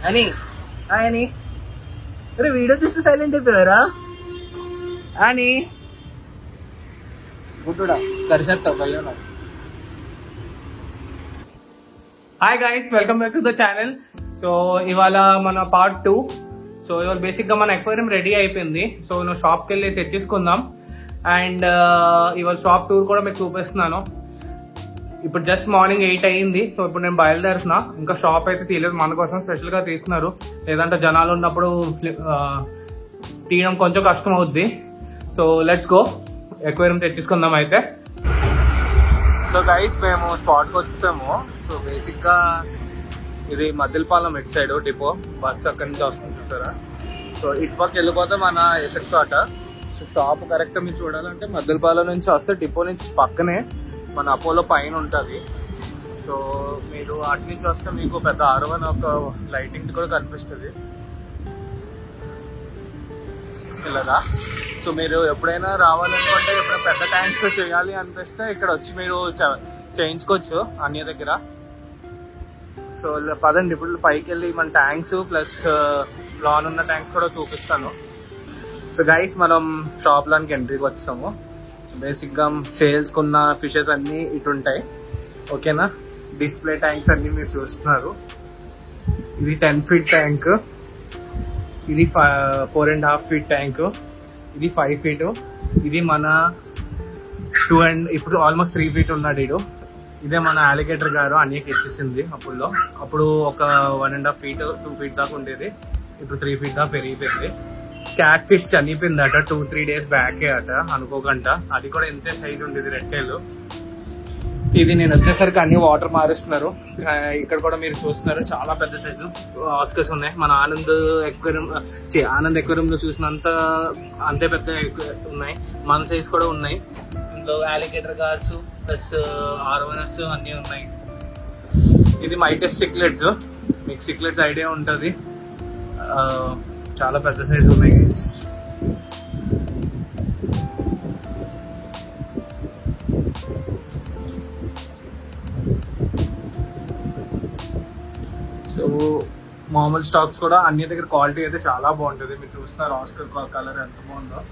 అని అని అరే వీడియో తీస్తే సైలెంట్ అయిపోయారా అని గుడ్డుడా కరిసేస్తావు భయ్యా నాకు. Hi guys, welcome back to the channel. So ఇవాళ మన పార్ట్ 2. సో ఇవాళ బేసిక్ గా మన ఎక్వేరియం రెడీ అయిపోయింది. సో నువ్వు షాప్కి వెళ్ళి తెచ్చేసుకుందాం. అండ్ ఇవాళ షాప్ టూర్ కూడా మీకు చూపిస్తున్నాను. ఇప్పుడు జస్ట్ మార్నింగ్ 8 అయ్యింది. సో ఇప్పుడు నేను బయలుదేరుతున్నా. ఇంకా షాప్ అయితే తీయలేదు, మన కోసం స్పెషల్ గా తీస్తున్నారు. లేదంటే జనాలు ఉన్నప్పుడు తీయడం కొంచెం కష్టం అవుద్ది. సో లెట్స్ గో, ఎక్వేరియం తెచ్చేసుకుందాం అయితే. సో గైస్, మేము స్పాట్కి వచ్చేసాము. సో బేసిక్ గా ఇది మద్దిలపాలెం ఇటు సైడ్ డిపో, బస్ అక్కడి నుంచి వస్తుంది చూసారా. సో ఇటు పక్క వెళ్ళిపోతే మన ఎఫెక్ట్ తోట. సో షాప్ కరెక్ట్ మీరు చూడాలంటే మద్దిలపాలెం నుంచి వస్తే డిపో నుంచి పక్కనే మన అపోలో పైన ఉంటుంది. సో మీరు అటు నుంచి వస్తే మీకు పెద్ద ఆర్వన్ ఒక లైటింగ్ కూడా కనిపిస్తుంది ఇలాగా. సో మీరు ఎప్పుడైనా రావాలనుకుంటే, ఎప్పుడైనా పెద్ద ట్యాంక్స్ చేయాలి అనిపిస్తే ఇక్కడ వచ్చి మీరు చేయించుకోవచ్చు అన్ని దగ్గర. సో పదండి ఇప్పుడు పైకి వెళ్ళి మన ట్యాంక్స్ ప్లస్ లాన్ ఉన్న ట్యాంక్స్ కూడా చూపిస్తాను. సో గైస్, మనం షాప్ లోనికి ఎంట్రీకి వచ్చాము. బేసిక్ గా సేల్స్ కున్న ఫిషెస్ అన్ని ఇటు ఉంటాయి, ఓకేనా. డిస్ప్లే ట్యాంక్స్ అన్ని మీరు చూస్తున్నారు. ఇది 10 feet ట్యాంక్, ఇది 4.5 feet ట్యాంక్, ఇది 5 feet, ఇది మన 2 and ఇప్పుడు ఆల్మోస్ట్ 3 feet ఉన్నాడు ఇడు. ఇదే మన అలిగేటర్ గారు అన్నికి ఇచ్చేసింది. అప్పుడు ఒక 1.5 feet 2 feet దాకా ఉండేది. ఇప్పుడు 3 feet దాకా పెరిగిపోయింది. క్యాట్ ఫిష్ చనిపోయిందట 2-3 days బ్యాకే అట, అనుకోకుండా. అది కూడా ఇంతే సైజ్ ఉండేది, రెట్టేలు. ఇది నేను వచ్చేసరికి అన్ని వాటర్ మారుస్తున్నారు. ఇక్కడ కూడా మీరు చూస్తున్నారు చాలా పెద్ద సైజు ఆస్కర్స్ ఉన్నాయి. మన ఆనంద్ ఎక్వేరియం లో చూసినంత అంతే పెద్ద ఉన్నాయి. మన సైజ్ కూడా ఉన్నాయి. ఇందులో అలిగేటర్ గార్స్ ప్లస్ ఆర్వనర్స్ అన్ని ఉన్నాయి. ఇది మైటస్ సిక్లెట్స్, మీకు సిక్లెట్స్ ఐడియా ఉంటుంది. చాలా పెద్ద సైజు ఉన్నాయి గైస్. సో మామూలు స్టాక్స్ కూడా అన్ని దగ్గర క్వాలిటీ అయితే చాలా బాగుంటుంది. మీరు చూస్తున్నారు ఆస్కర్ కలర్ ఎంత బాగుందో.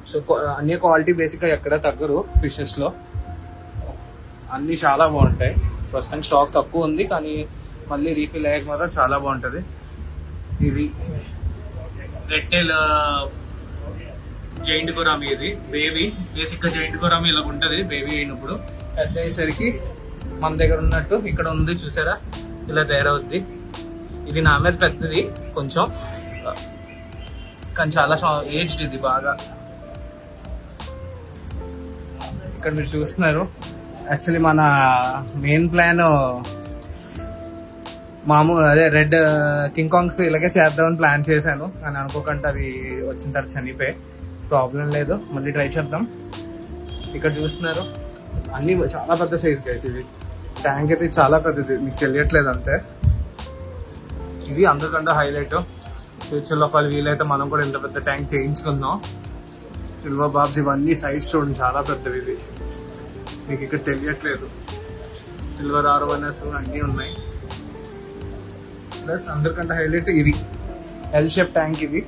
సో అన్ని క్వాలిటీ బేసిక్ గా ఎక్కడ తగ్గరు ఫిషెస్ లో, అన్ని చాలా బాగుంటాయి. ప్రస్తుతం స్టాక్ తక్కువ ఉంది, కానీ మళ్ళీ రీఫిల్ అయ్యాక మాత్రం చాలా బాగుంటుంది. ఇది రెట్టెల్ జైంట్ కొరామి, ఇది బేబీ. బేసిక్ గా జైంట్ కొరామి ఇలా ఉంటుంది బేబీ అయినప్పుడు. పెద్ద అయ్యేసరికి మన దగ్గర ఉన్నట్టు ఇక్కడ ఉంది చూసారా, ఇలా తయారవుద్ది. ఇది నా మీద పెద్దది కొంచెం, కానీ చాలా ఏజ్డ్ ఇది బాగా. ఇక్కడ మీరు చూస్తున్నారు. యాక్చువల్లీ మన మెయిన్ ప్లాన్ మామూలు అదే రెడ్ కింగ్ కాంగ్స్ ఇలాగే చేద్దామని ప్లాన్ చేశాను, కానీ అనుకోకుండా అవి వచ్చిన తర్వాత చనిపోయి. ప్రాబ్లం లేదు, మళ్ళీ ట్రై చేద్దాం. ఇక్కడ చూస్తున్నారు అన్ని చాలా పెద్ద సైజ్ గైస్. ఇది ట్యాంక్ అయితే చాలా పెద్దది, మీకు తెలియట్లేదు అంతే. ఇది అందరికంటే హైలైట్. ఫ్యూచర్ లో ఒకవేళ వీలైతే మనం కూడా ఇంత పెద్ద ట్యాంక్ చేయించుకుందాం. సిల్వర్ బాబ్స్ ఇవన్నీ సైజ్ చూడండి చాలా పెద్దవి. ఇది మీకు ఇక్కడ తెలియట్లేదు. సిల్వర్ ఆర్వనర్స్ అన్నీ ఉన్నాయి. ప్లస్ అందరికంటే హైలైట్ ఇది ఎల్ షేప్ ట్యాంక్. ఇది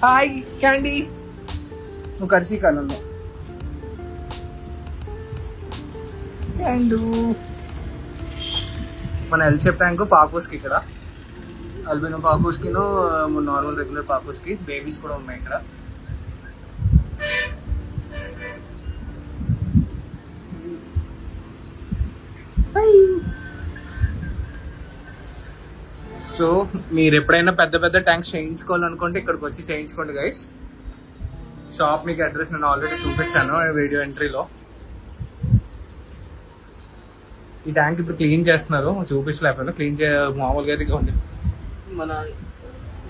హాయ్ క్యాండీ, నువ్వు కరిసి కాలంలో క్యాండు. మన ఎల్ షేప్ ట్యాంక్ పాపూస్కి, ఇక్కడ అల్బినో పాపూస్కి, నార్మల్ రెగ్యులర్ పాపూస్కి బేబీస్ కూడా ఉన్నాయి ఇక్కడ. సో మీరు ఎప్పుడైనా పెద్ద పెద్ద ట్యాంక్స్ చేయించుకోవాలనుకుంటే ఇక్కడికి వచ్చి చేయించుకోండి గైస్. షాప్ మీకు అడ్రస్ నేను ఆల్రెడీ చూపించాను వీడియో ఎంట్రీలో. ఈ ట్యాంక్ ఇప్పుడు క్లీన్ చేస్తున్నారు, చూపించలేకపోయినా. మామూలుగా అయితే ఉంది మన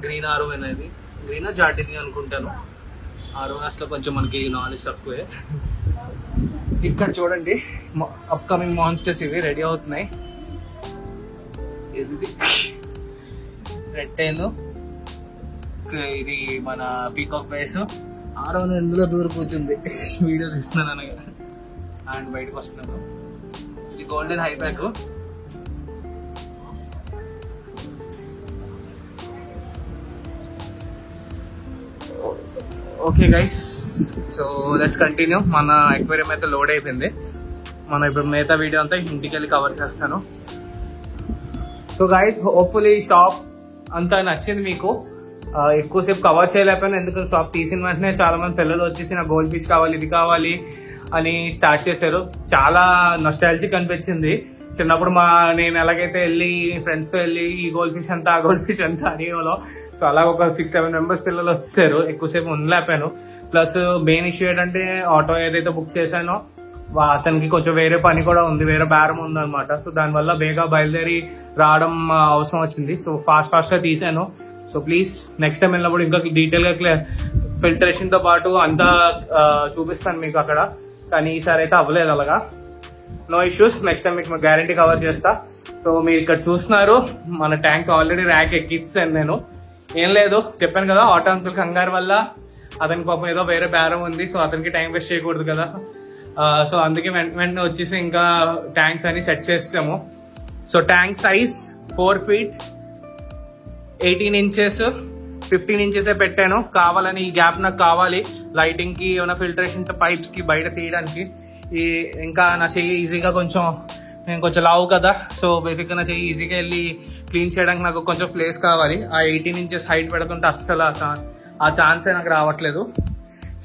గ్రీన్ ఆరో అనేది. గ్రీన్ జార్డిని అనుకుంటాను. ఆర్ఓఎస్ లో కొంచెం మనకి నాలెడ్జ్ తక్కువే. ఇక్కడ చూడండి అప్కమింగ్ మాన్స్టర్స్ ఇవి రెడీ అవుతున్నాయి. ఇది రెట్టేలు, ఇది మన పీకాక్ బేస్. ఆరోను ఎందులో దూరం కూర్చుంది వీడియో తీస్తున్నాను అనగా, అండ్ బయటకు వస్తున్నాను. ఇది golden high back. Okay guys, so let's continue. మన ఎక్వేరియం అయితే లోడ్ అయిపోయింది. మనం ఇప్పుడు మిగతా వీడియో అంతా ఇంటికి వెళ్ళి కవర్ చేస్తాను. సో గైస్, హోప్ఫుల్లీ షాప్ అంతా నచ్చింది మీకు. ఎక్కువసేపు కవర్ చేయలేకపోయినా, ఎందుకంటే షాప్ తీసిన వెంటనే చాలా మంది పిల్లలు వచ్చేసి నాకు గోల్డ్ ఫిష్ కావాలి, ఇది కావాలి అని స్టార్ట్ చేశారు. చాలా నొస్టాల్జిక్ అనిపించింది. చిన్నప్పుడు నేను ఎలాగైతే వెళ్ళి ఫ్రెండ్స్ తో వెళ్ళి ఈ గోల్డ్ ఫిష్ అంతా ఆ గోల్డ్ ఫిష్ అంతా అనేవాళ్ళం. సో అలా ఒక 6-7 మెంబర్స్ పిల్లలు వచ్చేసారు. ఎక్కువసేపు ఉండలేపాను. ప్లస్ మెయిన్ ఇష్యూ ఏంటంటే ఆటో ఏదైతే బుక్ చేశానో అతనికి కొంచెం వేరే పని కూడా ఉంది, వేరే బేరం ఉందన్నమాట. సో దానివల్ల బేగా బయలుదేరి రావడం అవసరం వచ్చింది. సో ఫాస్ట్ గా తీసాను. సో ప్లీజ్ నెక్స్ట్ టైం వెళ్ళినప్పుడు ఇంకా డీటెయిల్ గా ఫిల్టరేషన్ తో పాటు అంతా చూపిస్తాను మీకు అక్కడ. కానీ ఈసారి అయితే అవ్వలేదు అలాగా. నో ఇష్యూస్, నెక్స్ట్ టైం మీకు గ్యారంటీ కవర్ చేస్తా. సో మీరు ఇక్కడ చూస్తున్నారు మన ట్యాంక్స్ ఆల్రెడీ ర్యాక్ ఎక్కిచ్చాను నేను. ఏం లేదు, చెప్పాను కదా ఆటో అంకుల్ కంగారు వల్ల అతనికి పాపం ఏదో వేరే బేరం ఉంది. సో అతనికి టైం వేస్ట్ చేయకూడదు కదా. సో అందుకే వెంటనే వచ్చేసి ఇంకా ట్యాంక్స్ అని సెట్ చేసాము. So tank size 4 feet 18 inches 15 inches పెట్టాను. కావాలని ఈ గ్యాప్ నాకు కావాలి లైటింగ్ కి, ఏమైనా ఫిల్టరేషన్ పైప్స్ కి బయట తీయడానికి. ఇంకా నా చెయ్యి ఈజీగా నేను కొంచెం లావు కదా. సో బేసిక్ గా నా చెయ్యి ఈజీగా వెళ్ళి క్లీన్ చేయడానికి నాకు కొంచెం ప్లేస్ కావాలి. ఆ 18 inches హైట్ పెడుతుంటే అస్సలు ఆ ఛాన్సే నాకు రావట్లేదు.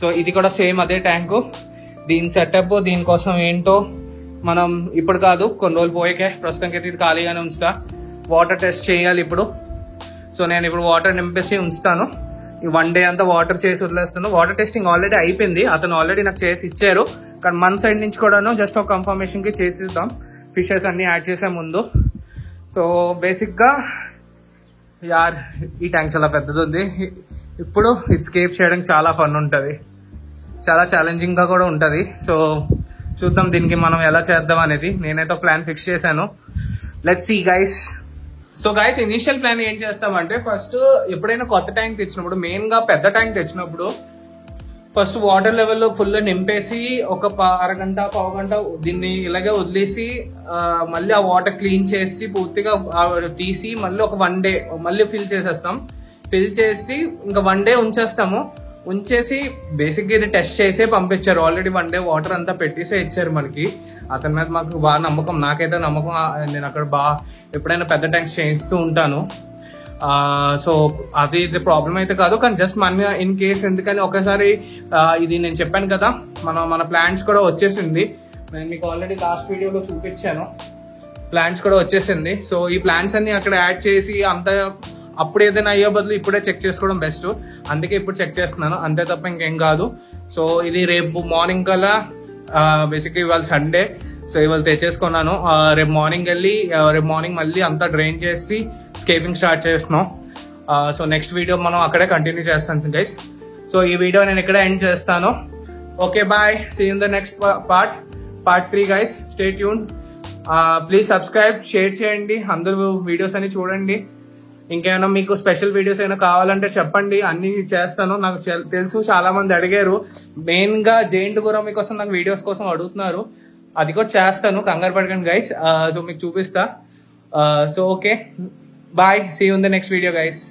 సో ఇది కూడా సేమ్ అదే ట్యాంకు. దీని సెటప్, దీనికోసం ఏంటో మనం ఇప్పుడు కాదు, కొన్ని రోజులు పోయాకే. ప్రస్తుతానికి అయితే ఇది ఖాళీగానే ఉంచుతా. వాటర్ టెస్ట్ చేయాలి ఇప్పుడు. సో నేను ఇప్పుడు వాటర్ నింపేసి ఉంచుతాను. ఈ 1 day అంతా వాటర్ చేసి వదిలేస్తాను. వాటర్ టెస్టింగ్ ఆల్రెడీ అయిపోయింది, అతను ఆల్రెడీ నాకు చేసి ఇచ్చారు. కానీ మన సైడ్ నుంచి కూడాను జస్ట్ ఒక కన్ఫర్మేషన్ కి చేసిద్దాం. ఫిషెస్ అన్ని యాడ్ చేసే ముందు. సో బేసిక్ గా యార్ ఈ ట్యాంక్ చాలా పెద్దది ఉంది. ఇప్పుడు ఇది స్కేప్ చేయడానికి చాలా ఫన్ ఉంటుంది, చాలా ఛాలెంజింగ్ గా కూడా ఉంటది. సో చూద్దాం దీనికి మనం ఎలా చేద్దాం అనేది. నేనైతే ప్లాన్ ఫిక్స్ చేశాను. Let's see guys. So guys, initial plan ఏం చేస్తామంటే, ఫస్ట్ ఎప్పుడైనా కొత్త ట్యాంక్ తెచ్చినప్పుడు, మెయిన్ గా పెద్ద ట్యాంక్ తెచ్చినప్పుడు ఫస్ట్ వాటర్ లెవెల్లో ఫుల్ నింపేసి ఒక అరగంట పావు గంట దీన్ని ఇలాగే వదిలేసి మళ్ళీ ఆ వాటర్ క్లీన్ చేసి పూర్తిగా తీసి మళ్ళీ ఒక 1 day మళ్ళీ ఫిల్ చేసేస్తాం. ఫిల్ చేసి ఇంకా 1 day ఉంచేసి బేసిక్ గా ఇది టెస్ట్ చేసే పంపించారు. ఆల్రెడీ 1 day వాటర్ అంతా పెట్టేసే ఇచ్చారు మనకి. అతని మీద మాకు బాగా నమ్మకం, నాకైతే నమ్మకం. నేను అక్కడ ఎప్పుడైనా పెద్ద ట్యాంక్స్ చేయిస్తూ ఉంటాను. సో అది ప్రాబ్లం అయితే కాదు, కానీ జస్ట్ మన ఇన్ కేస్ ఎందుకని ఒకసారి ఇది నేను చెప్పాను కదా, మన ప్లాంట్స్ కూడా వచ్చేసింది. నేను మీకు ఆల్రెడీ లాస్ట్ వీడియోలో చూపించాను. ప్లాంట్స్ కూడా వచ్చేసింది. సో ఈ ప్లాంట్స్ అన్ని అక్కడ యాడ్ చేసి అంత అప్పుడు ఏదైనా అయ్యే బదులు ఇప్పుడే చెక్ చేసుకోవడం బెస్ట్. అందుకే ఇప్పుడు చెక్ చేస్తున్నాను, అంతే తప్ప ఇంకేం కాదు. సో ఇది రేపు మార్నింగ్ కల్లా, బేసిక్గా ఇవాళ సండే, సో ఇవాళ తెచ్చేసుకున్నాను. రేపు మార్నింగ్ మళ్ళీ అంతా డ్రైన్ చేసి స్కేపింగ్ స్టార్ట్ చేస్తున్నాం. సో నెక్స్ట్ వీడియో మనం అక్కడే కంటిన్యూ చేస్తాం గైస్. సో ఈ వీడియో నేను ఇక్కడే ఎండ్ చేస్తాను. Okay bye, see in the next part 3 guys. Stay tune. Please subscribe, share చేయండి, అందరూ వీడియోస్ అన్ని చూడండి. ఇంకేమైనా మీకు స్పెషల్ వీడియోస్ అయినా కావాలంటే చెప్పండి, అన్ని చేస్తాను. నాకు తెలుసు చాలా మంది అడిగారు, మెయిన్ గా జైంట్ గుర్రం కోసం నాకు వీడియోస్ కోసం అడుగుతున్నారు. అది కూడా చేస్తాను, కంగారు పడకండి గైస్. సో మీకు చూపిస్తా. So okay bye, see you in the next video guys.